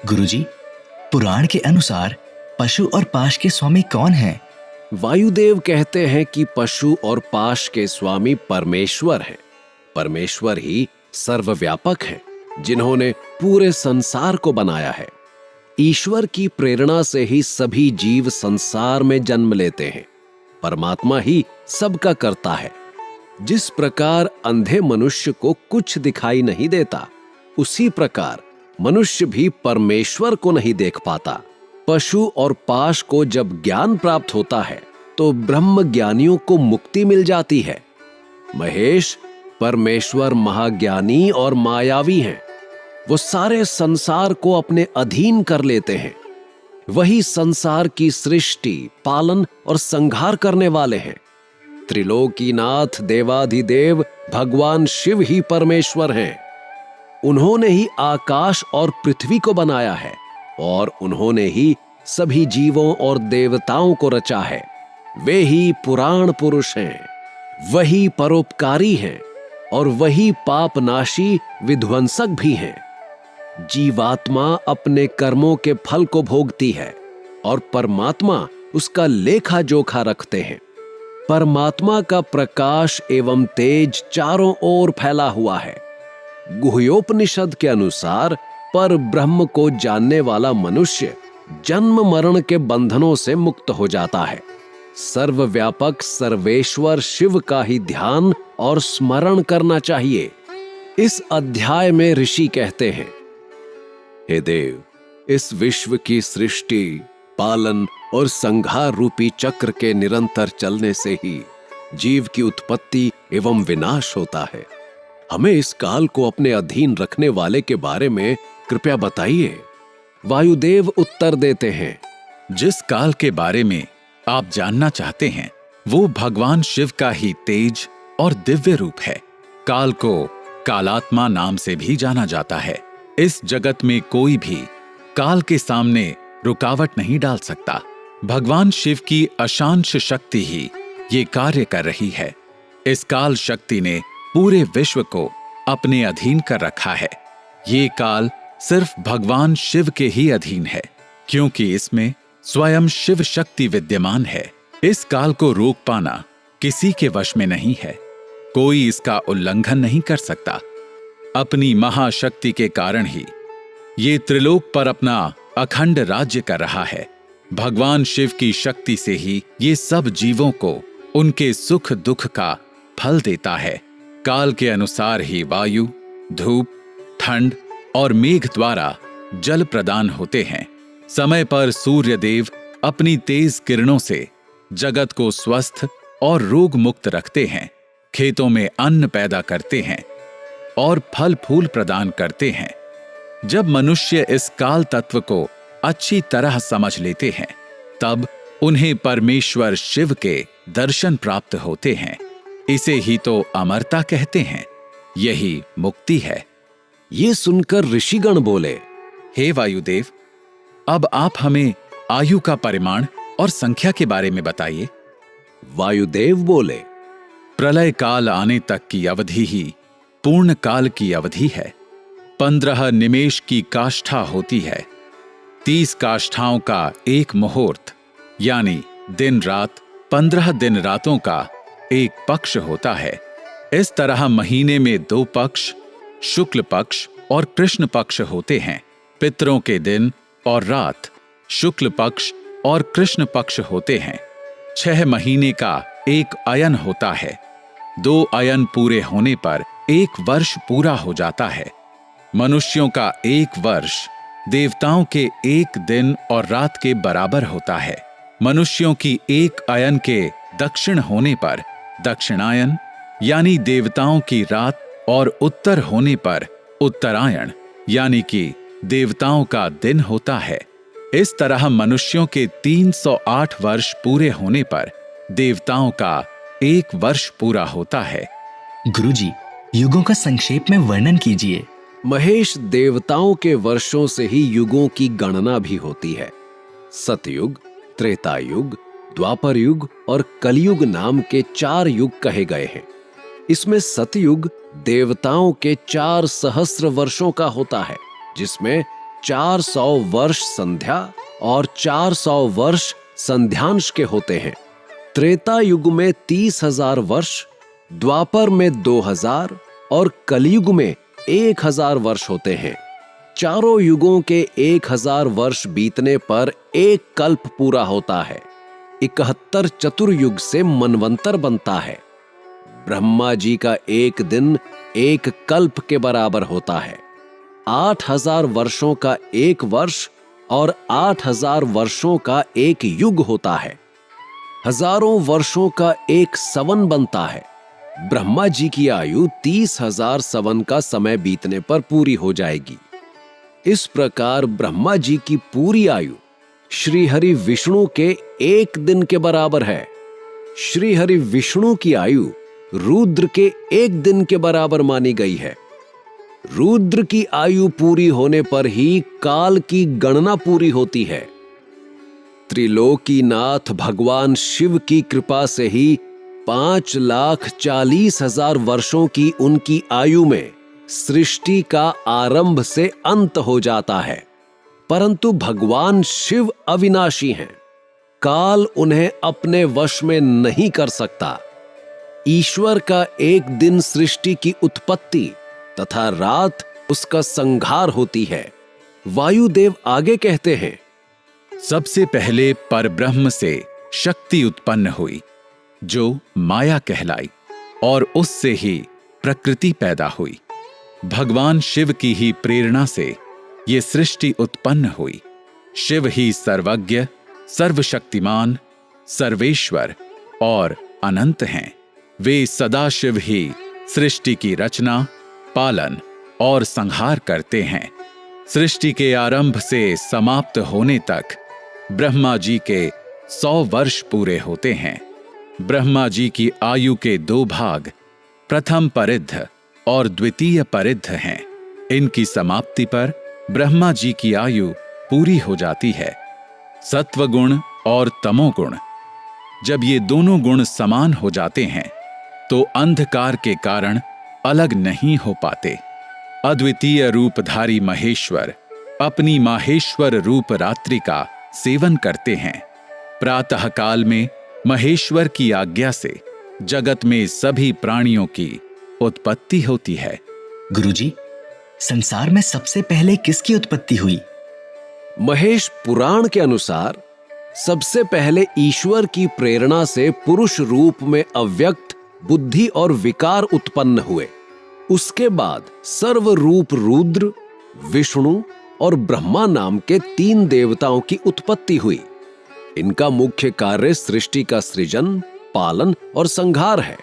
गुरुजी, पुराण के अनुसार पशु और पाश के स्वामी कौन हैं? वायुदेव कहते हैं कि पशु और पाश के स्वामी परमेश्वर हैं। परमेश्वर ही सर्वव्यापक हैं, जिन्होंने पूरे संसार को बनाया है। ईश्वर की प्रेरणा से ही सभी जीव संसार में जन्म लेते हैं। परमात्मा ही सबका करता है। जिस प्रकार अंधे मनुष्य को कुछ दिखाई नहीं देता, उसी प्रकार मनुष्य भी परमेश्वर को नहीं देख पाता। पशु और पाश को जब ज्ञान प्राप्त होता है तो ब्रह्म ज्ञानियों को मुक्ति मिल जाती है। महेश, परमेश्वर महाज्ञानी और मायावी हैं। वो सारे संसार को अपने अधीन कर लेते हैं। वही संसार की सृष्टि, पालन और संहार करने वाले हैं। त्रिलोकीनाथ देवाधिदेव भगवान शिव ही परमेश्वर हैं। उन्होंने ही आकाश और पृथ्वी को बनाया है और उन्होंने ही सभी जीवों और देवताओं को रचा है। वे ही पुराण पुरुष हैं, वही परोपकारी हैं और वही पापनाशी विध्वंसक भी हैं। जीवात्मा अपने कर्मों के फल को भोगती है और परमात्मा उसका लेखा जोखा रखते हैं। परमात्मा का प्रकाश एवं तेज चारों ओर फैला हुआ है। गुह्योपनिषद के अनुसार पर ब्रह्म को जानने वाला मनुष्य जन्म मरण के बंधनों से मुक्त हो जाता है। सर्वव्यापक सर्वेश्वर शिव का ही ध्यान और स्मरण करना चाहिए। इस अध्याय में ऋषि कहते हैं, हे देव, इस विश्व की सृष्टि, पालन और संहार रूपी चक्र के निरंतर चलने से ही जीव की उत्पत्ति एवं विनाश होता है। हमें इस काल को अपने अधीन रखने वाले के बारे में कृपया बताइए। वायुदेव उत्तर देते हैं, जिस काल के बारे में आप जानना चाहते हैं वो भगवान शिव का ही तेज और दिव्य रूप है। काल को कालात्मा नाम से भी जाना जाता है। इस जगत में कोई भी काल के सामने रुकावट नहीं डाल सकता। भगवान शिव की अशांश शक्ति ही ये कार्य कर रही है। इस काल शक्ति ने पूरे विश्व को अपने अधीन कर रखा है। ये काल सिर्फ भगवान शिव के ही अधीन है, क्योंकि इसमें स्वयं शिव शक्ति विद्यमान है। इस काल को रोक पाना किसी के वश में नहीं है। कोई इसका उल्लंघन नहीं कर सकता। अपनी महाशक्ति के कारण ही ये त्रिलोक पर अपना अखंड राज्य कर रहा है। भगवान शिव की शक्ति से ही ये सब जीवों को उनके सुख दुख का फल देता है। काल के अनुसार ही वायु, धूप, ठंड और मेघ द्वारा जल प्रदान होते हैं। समय पर सूर्य देव अपनी तेज किरणों से जगत को स्वस्थ और रोग मुक्त रखते हैं। खेतों में अन्न पैदा करते हैं और फल फूल प्रदान करते हैं। जब मनुष्य इस काल तत्व को अच्छी तरह समझ लेते हैं, तब उन्हें परमेश्वर शिव के दर्शन प्राप्त होते हैं। इसे ही तो अमरता कहते हैं। यही मुक्ति है। ये सुनकर ऋषिगण बोले, हे वायुदेव, अब आप हमें आयु का परिमाण और संख्या के बारे में बताइए। वायुदेव बोले, प्रलय काल आने तक की अवधि ही पूर्ण काल की अवधि है। 15 निमेष की काष्ठा होती है। 30 काष्ठाओं का एक मुहूर्त यानी दिन रात, 15 दिन रातों का एक पक्ष होता है। इस तरह महीने में 2 पक्ष, शुक्ल पक्ष और कृष्ण पक्ष होते हैं। पितरों के दिन और रात शुक्ल पक्ष और कृष्ण पक्ष होते हैं। 6 महीने का एक अयन होता है। 2 अयन पूरे होने पर 1 वर्ष पूरा हो जाता है। मनुष्यों का 1 वर्ष देवताओं के 1 दिन और रात के बराबर होता है। मनुष्यों की 1 अयन के दक्षिण होने पर दक्षिणायन यानी देवताओं की रात और उत्तर होने पर उत्तरायण यानी कि देवताओं का दिन होता है। इस तरह मनुष्यों के 308 वर्ष पूरे होने पर देवताओं का 1 वर्ष पूरा होता है। गुरुजी, युगों का संक्षेप में वर्णन कीजिए। महेश, देवताओं के वर्षों से ही युगों की गणना भी होती है। सतयुग, त्रेता युग, द्वापर युग और कलयुग नाम के 4 युग कहे गए हैं। इसमें सतयुग देवताओं के 4 सहस्र वर्षों का होता है, जिसमें 400 वर्ष संध्या और 400 वर्ष संध्यांश के होते हैं। त्रेता युग में 30,000 वर्ष, द्वापर में 2000 और कलयुग में 1000 वर्ष होते हैं। चारों युगों के 1000 वर्ष बीतने पर एक कल्प पूरा होता है। 71 चतुर्युग से मनवंतर बनता है। ब्रह्मा जी का एक दिन एक कल्प के बराबर होता है। 8000 वर्षों का एक वर्ष और 8000 वर्षों का एक युग होता है। हजारों वर्षों का एक सवन बनता है। ब्रह्मा जी की आयु 30,000 सवन का समय बीतने पर पूरी हो जाएगी। इस प्रकार ब्रह्मा जी की पूरी आयु श्री हरि विष्णु के एक दिन के बराबर है। श्री हरि विष्णु की आयु रुद्र के एक दिन के बराबर मानी गई है। रुद्र की आयु पूरी होने पर ही काल की गणना पूरी होती है। त्रिलोकीनाथ भगवान शिव की कृपा से ही 5,40,000 वर्षों की उनकी आयु में सृष्टि का आरंभ से अंत हो जाता है। परंतु भगवान शिव अविनाशी हैं। काल उन्हें अपने वश में नहीं कर सकता। ईश्वर का एक दिन सृष्टि की उत्पत्ति तथा रात उसका संहार होती है। वायुदेव आगे कहते हैं, सबसे पहले परब्रह्म से शक्ति उत्पन्न हुई जो माया कहलाई, और उससे ही प्रकृति पैदा हुई। भगवान शिव की ही प्रेरणा से ये सृष्टि उत्पन्न हुई। शिव ही सर्वज्ञ, सर्वशक्तिमान, सर्वेश्वर और अनंत हैं। वे सदाशिव ही सृष्टि की रचना, पालन और संहार करते हैं। सृष्टि के आरंभ से समाप्त होने तक ब्रह्मा जी के 100 वर्ष पूरे होते हैं। ब्रह्मा जी की आयु के 2 भाग, प्रथम परिद्ध और द्वितीय परिद्ध हैं। इनकी समाप्ति पर ब्रह्मा जी की आयु पूरी हो जाती है। सत्वगुण और तमोगुण, जब ये दोनों गुण समान हो जाते हैं तो अंधकार के कारण अलग नहीं हो पाते। अद्वितीय रूपधारी महेश्वर अपनी माहेश्वर रूप रात्रि का सेवन करते हैं। प्रातः काल में महेश्वर की आज्ञा से जगत में सभी प्राणियों की उत्पत्ति होती है। गुरुजी, संसार में सबसे पहले किसकी उत्पत्ति हुई? महेश पुराण के अनुसार सबसे पहले ईश्वर की प्रेरणा से पुरुष रूप में अव्यक्त बुद्धि और विकार उत्पन्न हुए। उसके बाद सर्वरूप रुद्र, विष्णु और ब्रह्मा नाम के 3 देवताओं की उत्पत्ति हुई। इनका मुख्य कार्य सृष्टि का सृजन, पालन और संहार है।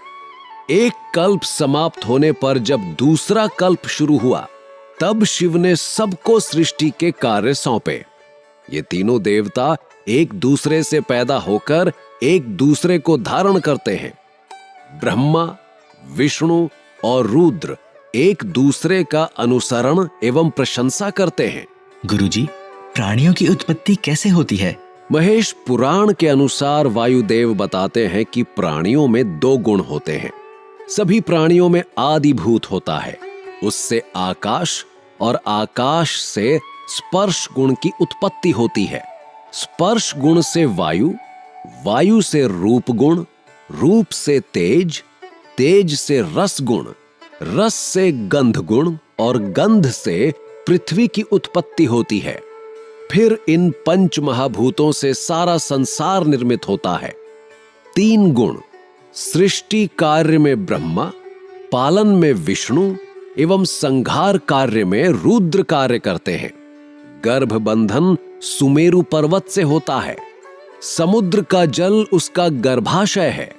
एक कल्प समाप्त होने पर जब दूसरा कल्प शुरू हुआ, तब शिव ने सबको सृष्टि के कार्य सौंपे। ये तीनों देवता एक दूसरे से पैदा होकर एक दूसरे को धारण करते हैं। ब्रह्मा, विष्णु और रुद्र एक दूसरे का अनुसरण एवं प्रशंसा करते हैं। गुरुजी, प्राणियों की उत्पत्ति कैसे होती है? महेश पुराण के अनुसार वायुदेव बताते हैं कि प्राणियों में 2 गुण होते हैं। सभी प्राणियों में आदिभूत होता है, उससे आकाश, और आकाश से स्पर्श गुण की उत्पत्ति होती है। स्पर्श गुण से वायु, वायु से रूप गुण, रूप से तेज, तेज से रस गुण, रस से गंध गुण और गंध से पृथ्वी की उत्पत्ति होती है। फिर इन 5 महाभूतों से सारा संसार निर्मित होता है। 3 गुण सृष्टि कार्य में ब्रह्मा, पालन में विष्णु एवं संहार कार्य में रुद्र कार्य करते हैं। गर्भ बंधन सुमेरु पर्वत से होता है। समुद्र का जल उसका गर्भाशय है।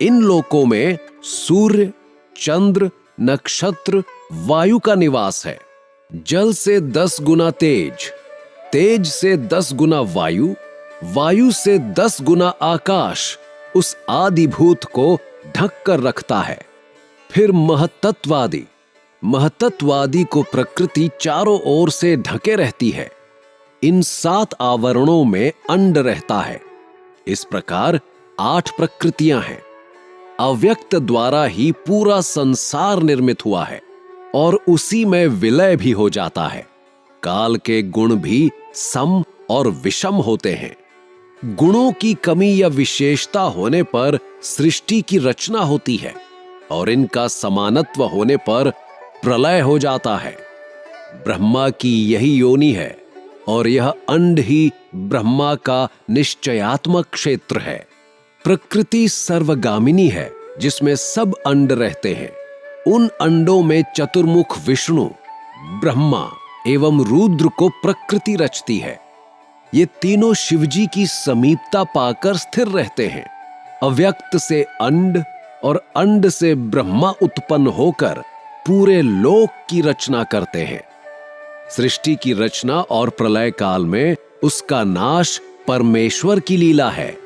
इन लोकों में सूर्य, चंद्र, नक्षत्र, वायु का निवास है। जल से 10 गुना तेज, तेज से 10 गुना वायु, वायु से 10 गुना आकाश उस आदिभूत को ढक कर रखता है। फिर महतत्वादी, महतत्वादी को प्रकृति चारों ओर से ढके रहती है। इन 7 आवरणों में अंड रहता है। इस प्रकार 8 प्रकृतियां हैं। अव्यक्त द्वारा ही पूरा संसार निर्मित हुआ है और उसी में विलय भी हो जाता है। काल के गुण भी सम और विषम होते हैं। गुणों की कमी या विशेषता होने पर सृष्टि की रचना होती है और इनका समानत्व होने पर प्रलय हो जाता है। ब्रह्मा की यही योनि है और यह अंड ही ब्रह्मा का निश्चयात्मक क्षेत्र है। प्रकृति सर्वगामिनी है जिसमें सब अंड रहते हैं। उन अंडों में चतुर्मुख विष्णु, ब्रह्मा एवं रुद्र को प्रकृति रचती है। ये तीनों शिवजी की समीपता पाकर स्थिर रहते हैं। अव्यक्त से अंड और अंड से ब्रह्मा उत्पन्न होकर पूरे लोक की रचना करते हैं। सृष्टि की रचना और प्रलय काल में उसका नाश परमेश्वर की लीला है।